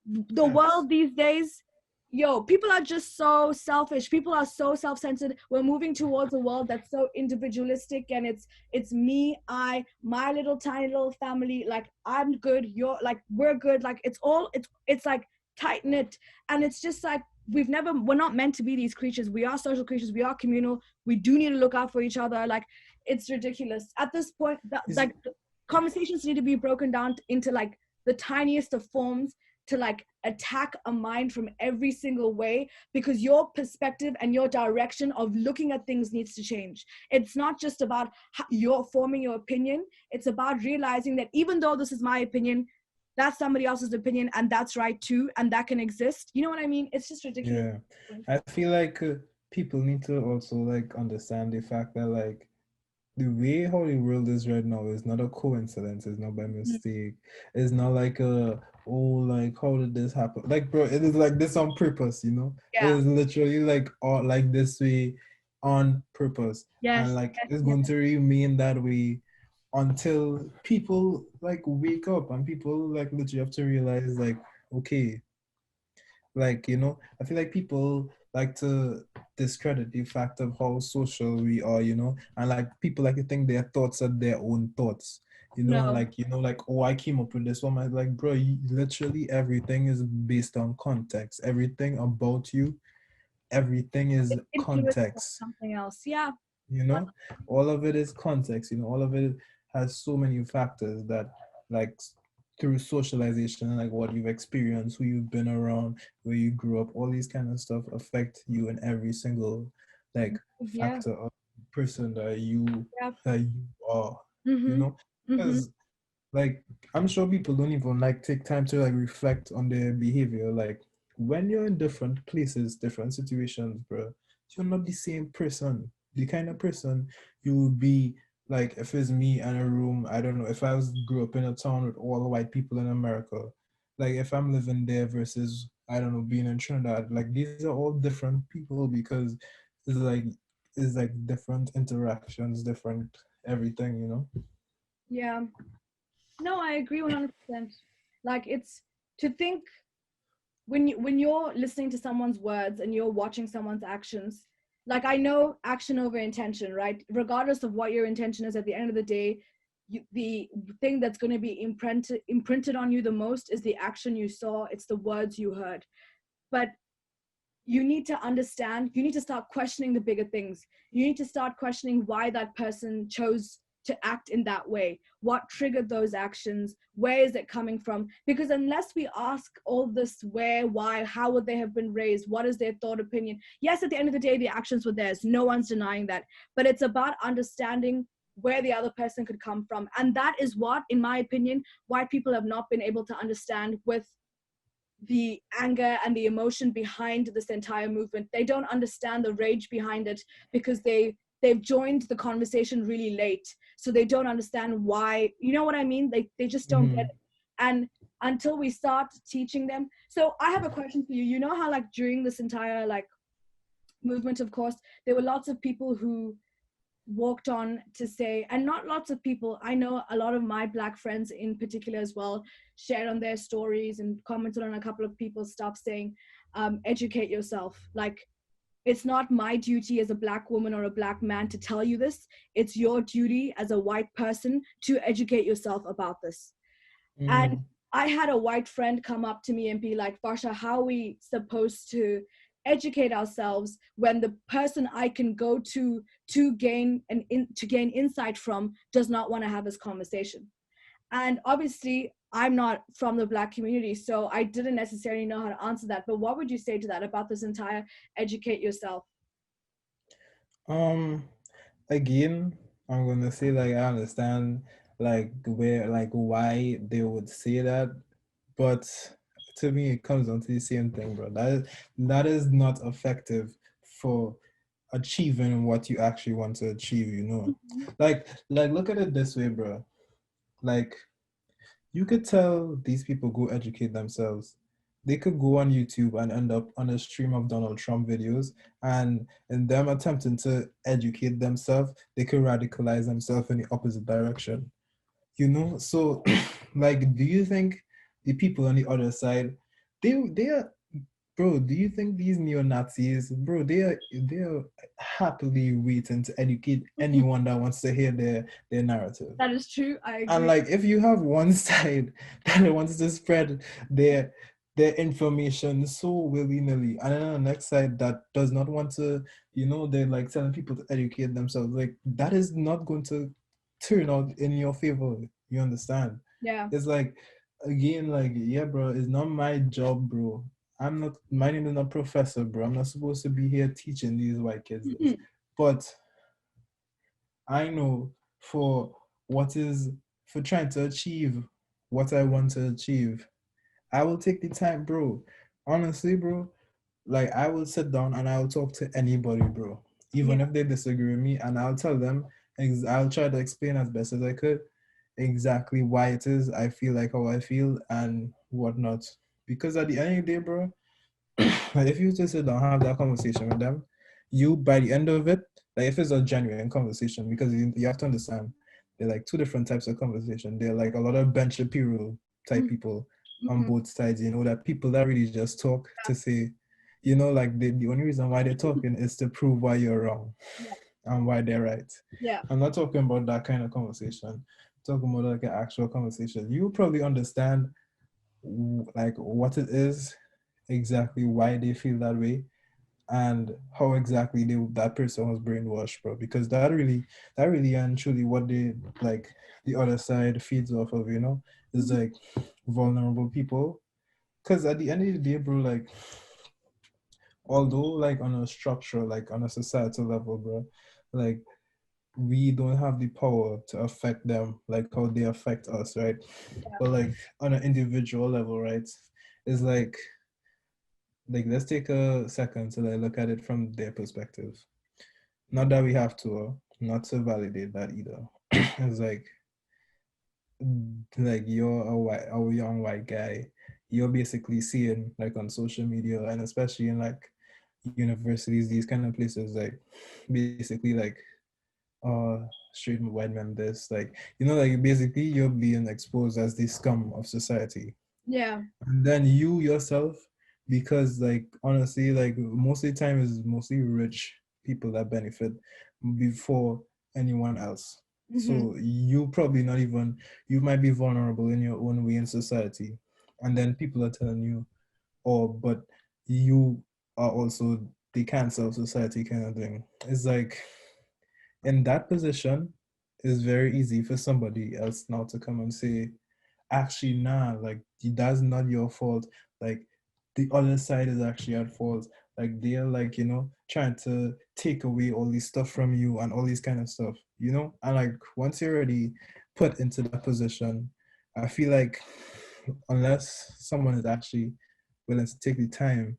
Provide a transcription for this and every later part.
The world these days, people are just so selfish. People are so self-centered. We're moving towards a world that's so individualistic, and it's me, my little tiny little family. Like, I'm good, you're like, we're good. Like, it's like tight knit, and it's just like we're not meant to be these creatures. We are social creatures. We are communal. We do need to look out for each other. Like, it's ridiculous at this point. Like, conversations need to be broken down into like the tiniest of forms, to like attack a mind from every single way, because your perspective and your direction of looking at things needs to change. It's not just about you're forming your opinion. It's about realizing that even though this is my opinion, that's somebody else's opinion, and that's right too, and that can exist. You know what I mean? It's just ridiculous. Yeah, I feel like people need to also like understand the fact that like the way how the world is right now is not a coincidence. It's not by mistake. It's not like oh, like how did this happen? Like, bro, it is like this on purpose, you know? It Yeah. is literally like all like this way on purpose. And Yes. like Yes. it's Yes. going to remain that way until people like wake up, and people like literally have to realize like, okay, like, you know, I feel like people like to discredit the fact of how social we are, you know, and like people like to think their thoughts are their own thoughts, you know, and No. like, you know, like, oh, I came up with this one. I'm like, bro, literally everything is based on context. Everything about you, everything is It's influenced by context, something else. Yeah. you know, all of it is context, you know, all of it has so many factors that like through socialization and like what you've experienced, who you've been around, where you grew up, all these kind of stuff affect you in every single like Yeah. factor of person Yeah. that you are, you Mm-hmm. know, Mm-hmm. because like I'm sure people don't even like take time to like reflect on their behavior. Like when you're in different places, different situations, bro, you're not the same person. The kind of person you would be like if it's me in a room, I don't know, if I was grew up in a town with all the white people in America, like if I'm living there versus I don't know, being in Trinidad, like these are all different people because it's like it's like different interactions, different everything, you know? Yeah. No, I agree 100%. Like, it's to think, when you're listening to someone's words and you're watching someone's actions, like, I know action over intention, right? Regardless of what your intention is, at the end of the day, the thing that's going to be imprinted on you the most is the action you saw. It's the words you heard. But you need to understand, you need to start questioning the bigger things. You need to start questioning why that person chose to act in that way. What triggered those actions? Where is it coming from? Because unless we ask all this, where, why, how would they have been raised? What is their thought, opinion? Yes, at the end of the day, the actions were theirs. No one's denying that. But it's about understanding where the other person could come from. And that is what, in my opinion, white people have not been able to understand with the anger and the emotion behind this entire movement. They don't understand the rage behind it, because they've joined the conversation really late, so they don't understand why. You know what I mean? They just don't get Mm-hmm. it. And until we start teaching them. So I have a question for you. You know how, like, during this entire like movement, of course, there were lots of people who walked on to say, and not lots of people, I know a lot of my Black friends in particular as well, shared on their stories and commented on a couple of people's stuff, saying, educate yourself. Like, it's not my duty as a Black woman or a Black man to tell you this. It's your duty as a white person to educate yourself about this. And Mm-hmm. I had a white friend come up to me and be like, Varsha, how are we supposed to educate ourselves when the person I can go to gain insight from does not want to have this conversation? And obviously, I'm not from the Black community, so I didn't necessarily know how to answer that. But what would you say to that, about this entire educate yourself? Um, Again, I'm gonna say like I understand like where like why they would say that, but to me it comes down to the same thing, bro. That is not effective for achieving what you actually want to achieve, you know. Like look at it this way, bro. Like you could tell these people go educate themselves. They could go on YouTube and end up on a stream of Donald Trump videos, and in them attempting to educate themselves, they could radicalize themselves in the opposite direction. You know, so like, do you think the people on the other side they are, bro. Do you think these neo Nazis, bro? They are happily waiting to educate anyone that wants to hear their narrative. That is true. I And agree. like, if you have one side that wants to spread their their information so willy-nilly, and then on the next side that does not want to, they're like telling people to educate themselves, like that is not going to turn out in your favor. You understand? Yeah. It's like, again, like, yeah, bro, it's not my job, bro. I'm not, my name is not professor, bro. I'm not supposed to be here teaching these white kids this. Mhm. But I know for what is, for trying to achieve what I want to achieve, I will take the time, bro. Honestly, bro, like I will sit down and I'll talk to anybody, bro. Yeah. Even if they disagree with me, and I'll tell them, I'll try to explain as best as I could exactly why it is I feel like how I feel and whatnot. Because at the end of the day, bro, like if you just sit down and have that conversation with them, you by the end of it, like if it's a genuine conversation, because you have to understand, they're like two different types of conversation. They're like a lot of Ben Shapiro type people on Mm-hmm. both sides, that people that really just talk to say, like the only reason why they're talking is to prove why you're wrong Yeah. and why they're right. Yeah. I'm not talking about that kind of conversation. I'm talking about like an actual conversation. You probably understand like what it is, exactly why they feel that way, and how exactly that person was brainwashed, bro. Because that really and truly what they like the other side feeds off of, is Mhm. like vulnerable people. Because at the end of the day, bro, like although like on a structure, like on a societal level, bro, like we don't have the power to affect them like how they affect us, right? But like on an individual level, right, it's like let's take a second to like look at it from their perspective. Not that we have to, not to validate that either. It's like you're a young white guy. You're basically seeing like on social media, and especially in like universities, these kind of places, like basically like straight white men this, like like basically you're being exposed as the scum of society. Yeah. And then you yourself, because like honestly, like most of the time is mostly rich people that benefit before anyone else. Mm-hmm. So you probably not even, you might be vulnerable in your own way in society, and then people are telling you, oh, but you are also the cancer of society kind of thing. It's like in that position, it's very easy for somebody else now to come and say, actually, nah, like that's not your fault. Like the other side is actually at fault. Like they're like, trying to take away all this stuff from you and all these kind of stuff, And like once you're already put into that position, I feel like unless someone is actually willing to take the time,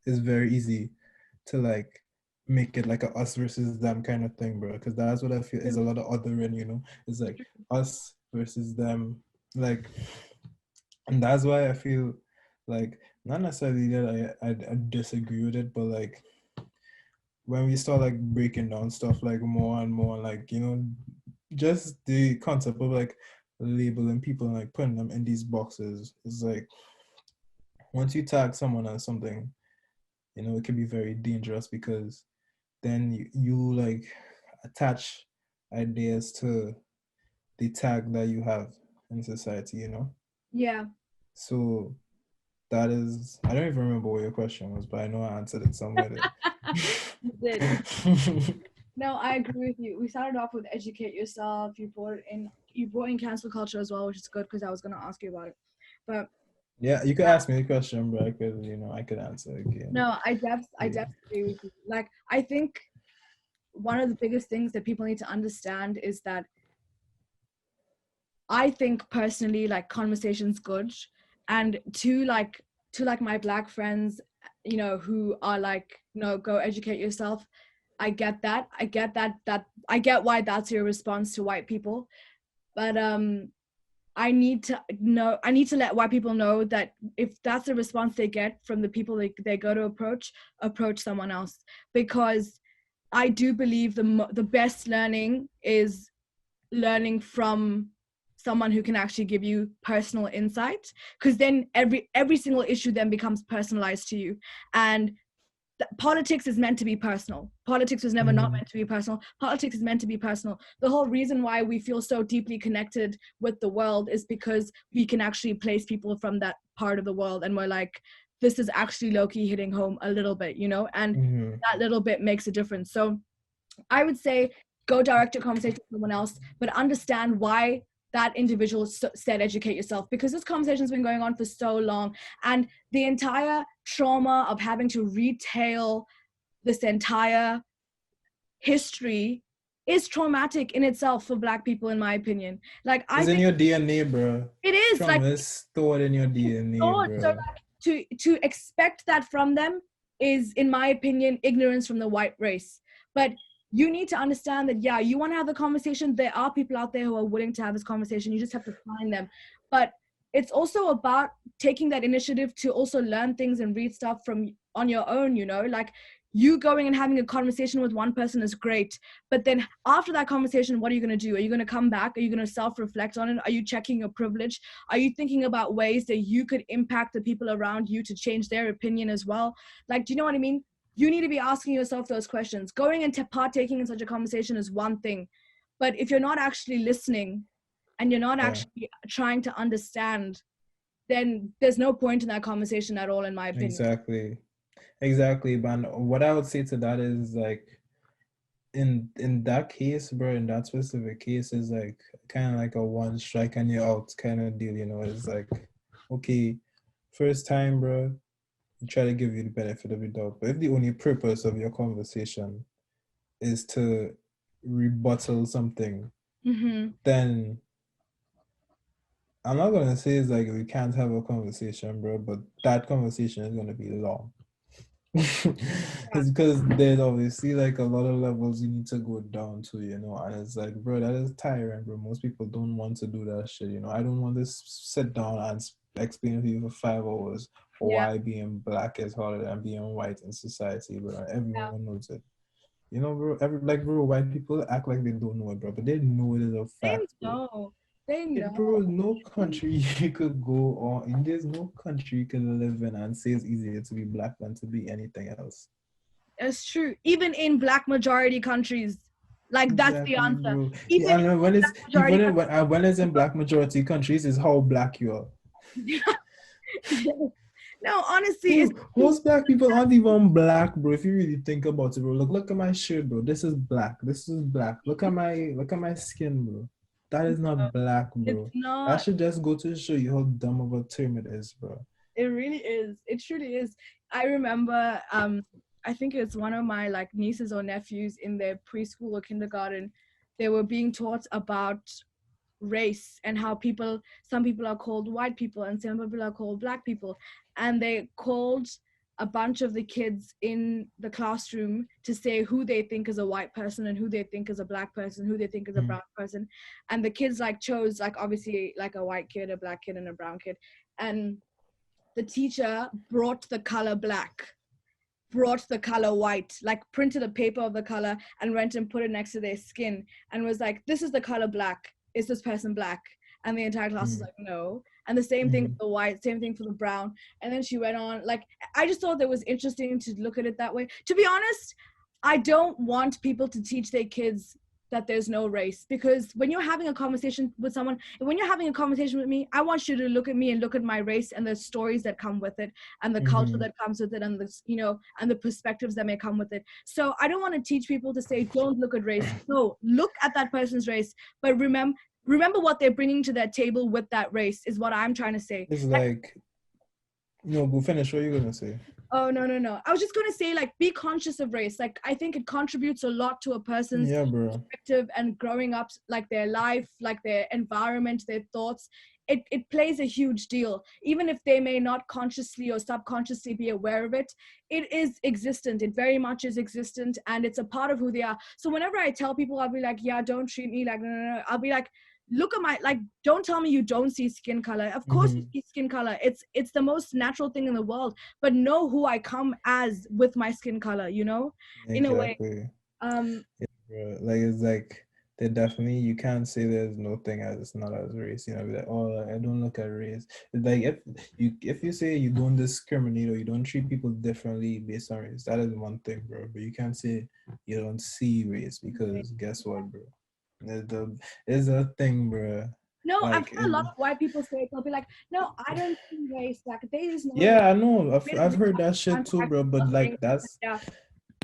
it's very easy to like make it like a us versus them kind of thing, bro. Because that's what I feel is a lot of othering, It's like us versus them, like, and that's why I feel like not necessarily that I disagree with it, but like when we start like breaking down stuff like more and more, like just the concept of like labeling people and like putting them in these boxes is like once you tag someone as something, it can be very dangerous because then you like attach ideas to the tag that you have in society. Yeah. So that is, I don't even remember what your question was, but I know I answered it somewhere You did. there. No, I agree with you. We started off with educate yourself. You brought in cancel culture as well, which is good because I was gonna ask you about it. But Yeah, you could ask me a question, but I could answer again. no, I Yeah. definitely agree with you. Like I think one of the biggest things that people need to understand is that I think personally, like conversation's good, and to like my black friends, who are like, go educate yourself. I get that. I get why that's your response to white people, but I need to let white people know that if that's the response they get from the people they go to approach someone else, because I do believe the best learning is learning from someone who can actually give you personal insight, because then every single issue then becomes personalized to you. And politics is meant to be personal. Politics was never not meant to be personal. Politics is meant to be personal. The whole reason why we feel so deeply connected with the world is because we can actually place people from that part of the world, and we're like, this is actually low-key hitting home a little bit, you know, and that little bit makes a difference. So I would say go direct your conversation with someone else, but understand why that individual said educate yourself, because this conversation's been going on for so long, and the entire trauma of having to retell this entire history is traumatic in itself for Black people, in my opinion. Like, I it's in think your DNA, bro. it is Trauma like is stored in your DNA, so bro. like, to expect that from them is, in my opinion, ignorance from the white race. But you need to understand that, yeah, you want to have the conversation. There are people out there who are willing to have this conversation. You just have to find them. But it's also about taking that initiative to also learn things and read stuff from on your own, you know, like you going and having a conversation with one person is great. But then after that conversation, what are you going to do? Are you going to come back? Are you going to self-reflect on it? Are you checking your privilege? Are you thinking about ways that you could impact the people around you to change their opinion as well? Like, do you know what I mean? You need to be asking yourself those questions. Going and partaking in such a conversation is one thing. But if you're not actually listening and you're not actually trying to understand, then there's no point in that conversation at all, in my opinion. Exactly. But what I would say to that is like, in that case, bro, in that specific case, is like kind of like a one strike and you're out kind of deal, you know. It's like, okay, first time, bro, try to give you the benefit of the doubt. But if the only purpose of your conversation is to rebuttal something, then I'm not gonna say it's like we can't have a conversation, bro, but that conversation is gonna be long. It's because there's obviously like a lot of levels you need to go down to, you know, and it's like, bro, that is tiring, bro. Most people don't want to do that shit, you know. I don't want to sit down and explain to you for 5 hours why being Black is harder than being white in society, bro. Everyone knows it. You know, bro, bro, white people act like they don't know it, bro, but they know it is a fact, bro. They know. Bro, no country you could go on, there's no country you can live in and say it's easier to be Black than to be anything else. It's true. Even in Black majority countries, like exactly, that's the answer. Bro. Even yeah, when it's in Black majority countries, is how Black you are. No, honestly, bro, most Black people aren't even Black, bro. If you really think about it, bro, look at my shirt, bro. This is black. This is black. Look at my skin, bro. That is not Black, bro. It's not. That should just go to show you how dumb of a term it is, bro. It really is. It truly is. I remember, I think it's one of my like nieces or nephews in their preschool or kindergarten. They were being taught about race and how some people are called white people and some people are called Black people, and they called a bunch of the kids in the classroom to say who they think is a white person and who they think is a Black person, who they think is a brown person, and the kids like chose like obviously like a white kid, a Black kid, and a brown kid, and the teacher brought the color black, brought the color white, like printed a paper of the color and went and put it next to their skin and was like, this is the color black. Is this person Black? And the entire class was like, no. And the same thing for the white, same thing for the brown. And then she went on, like, I just thought that was interesting to look at it that way. To be honest, I don't want people to teach their kids that there's no race, because when you're having a conversation with someone, when you're having a conversation with me, I want you to look at me and look at my race and the stories that come with it and the culture that comes with it and the, you know, and the perspectives that may come with it. So I don't want to teach people to say, don't look at race. No, look at that person's race, but remember what they're bringing to that table with that race is what I'm trying to say. It's like, no, go finish. What are you going to say? Oh, no. I was just going to say, like, be conscious of race. Like, I think it contributes a lot to a person's perspective and growing up, like, their life, like, their environment, their thoughts. It plays a huge deal. Even if they may not consciously or subconsciously be aware of it, it is existent. It very much is existent, and it's a part of who they are. So whenever I tell people, I'll be like, yeah, don't treat me like, no. I'll be like, look at my, like, don't tell me you don't see skin color. Of course you see skin color. It's the most natural thing in the world, but know who I come as with my skin color, you know, in a way. Like, it's like they definitely, you can't say there's no thing as it's not as race. You know, be like, oh, like, I don't look at race. It's like if you say you don't discriminate or you don't treat people differently based on race, that is one thing, bro. But you can't say you don't see race because guess what, bro? It's a thing, bro. No, I've Like heard a lot of white people say it. They'll be like, "No, I don't see race. Like, there is no race." yeah, I know. I've Really, heard that shit I'm too, bro. actually But suffering. like that's Yeah.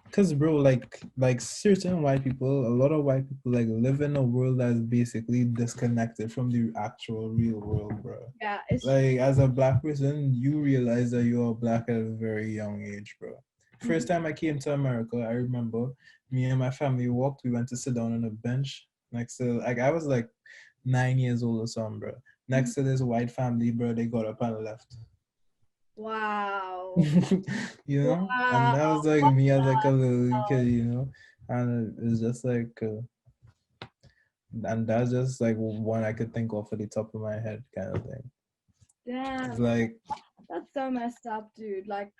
because, bro, like certain white people, a lot of white people like live in a world that's basically disconnected from the actual real world, bro. Yeah, it's true. Like as a black person, you realize that you are black at a very young age, bro. Mhm. First time I came to America, I remember me and my family walked. We went to sit down on a bench next to, like, I was like 9 years old or something, bro. Mhm. Next to this white family, bro, they got up and left. Wow. You know, and Wow. that was like What me as the like a little kid, hell? you know, and it's just like, and that's just like one I could think of at the top of my head, kind of thing. It's Damn. like, That's so messed up, dude. Like,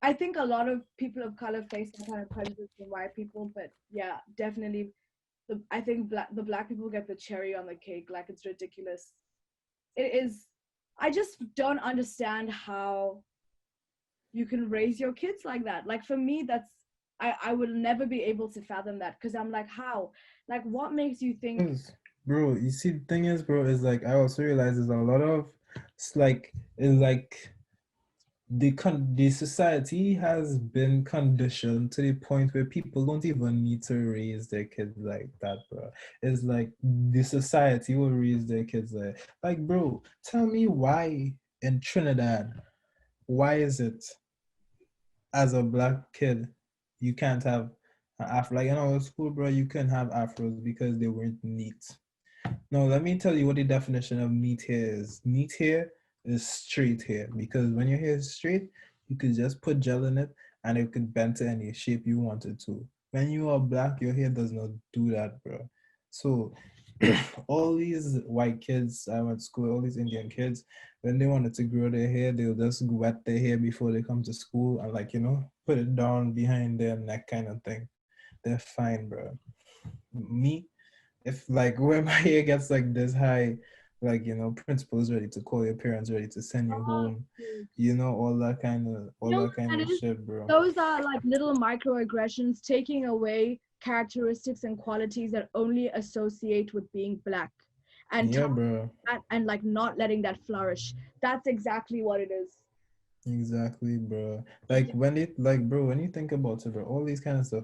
I think a lot of people of color face some kind of prejudice from white people, but yeah, definitely. I think the black people get the cherry on the cake. Like, it's ridiculous. It is. I just don't understand how you can raise your kids like that. Like for me, I will never be able to fathom that because I'm like, how? Like, what makes you think? 'cause, bro, you see, the thing is, bro, is like I also realize there's a lot of, it's like the society has been conditioned to the point where people don't even need to raise their kids like that, bro. It's like the society will raise their kids like, bro, tell me why in Trinidad, why is it as a black kid you can't have an afro, like in our school, bro, you couldn't have afros because they weren't neat. No, let me tell you what the definition of neat hair is. Neat hair is straight hair because when your hair is straight, you could just put gel in it and it could bend to any shape you wanted to. When you are black, your hair does not do that, bro. So all these white kids I went to school, all these Indian kids, when they wanted to grow their hair, they'll just wet their hair before they come to school and, like, put it down behind their neck kind of thing. They're fine, bro. Me, if like where my hair gets like this high, like, principal's ready to call your parents, ready to send you Oh, home, dude. all You know that what kind that of is? shit, bro. Those are like little microaggressions taking away characteristics and qualities that only associate with being black and Yeah, targeting bro. that and like not letting that flourish. That's exactly what it is. Exactly, bro. Like when it like bro, when you think about it, bro, all these kind of stuff,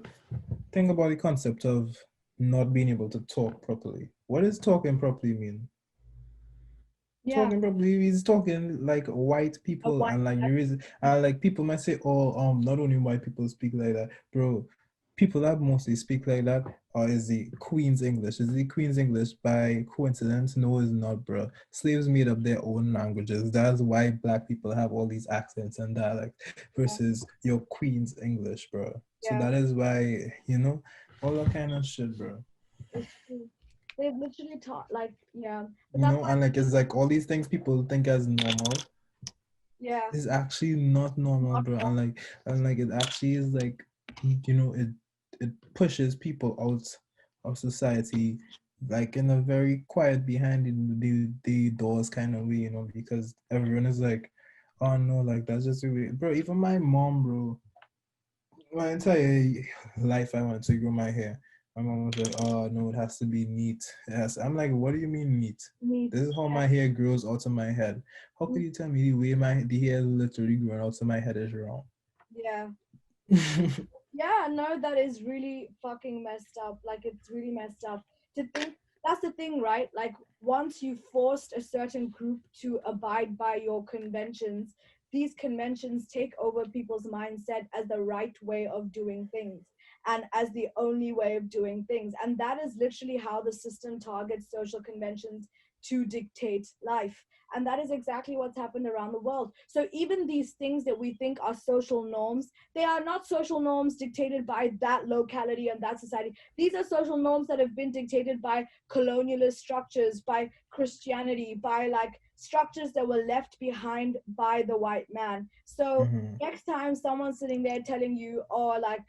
think about the concept of not being able to talk properly. What does talking properly mean? Yeah, Talking properly is talking like white a people, white and like the reason, like people might say, oh, not only white people speak like that, bro. People that mostly speak like that is the Queen's English. Is the Queen's English by coincidence? No, it's not, bro. Slaves made up their own languages. That's why black people have all these accents and dialects versus your Queen's English, bro. So yeah, that is why, all that kind of shit, bro. it's true. They've literally taught like yeah, but that's why And like it's like all these things people think as normal yeah, is actually not normal, not bro. wrong. And like it actually is like, it pushes people out of society, like in a very quiet behind the doors kind of way, because everyone is like, oh no, like that's just the way, bro. Even my mom, bro, my entire life I wanted to grow my hair. My mom was like, "Oh no, it has to be neat." Yes, I'm like, "What do you mean neat? Neat. This is how Yeah. my hair grows out of my head. How could you tell me the way the hair is literally growing out of my head is wrong?" Yeah. Yeah, no, that is really fucking messed up. Like, it's really messed up to think. That's the thing, right? Like, once you forced a certain group to abide by your conventions, these conventions take over people's mindset as the right way of doing things and as the only way of doing things. And that is literally how the system targets social conventions to dictate life. And that is exactly what's happened around the world. So even these things that we think are social norms, they are not social norms dictated by that locality and that society. These are social norms that have been dictated by colonialist structures, by Christianity, by like structures that were left behind by the white man. So Hmm. next time someone's sitting there telling you, oh, like,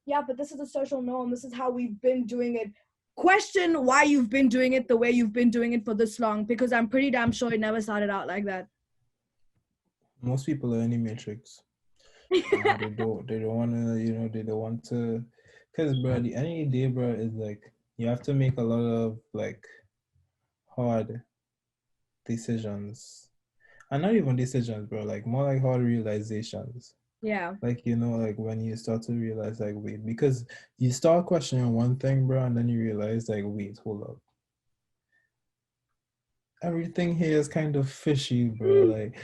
yeah, but this is a social norm, this is how we've been doing it, question why you've been doing it the way you've been doing it for this long, because I'm pretty damn sure it never started out like that. Most people are in the matrix. They don't want to, they don't want to, because bro, at the end of the day, bro, is like you have to make a lot of like hard decisions, and not even decisions, bro, like more like hard realizations. Yeah. Like, like when you start to realize, like, wait, because you start questioning one thing, bro, and then you realize, like, wait, hold up, everything here is kind of fishy, bro. Like,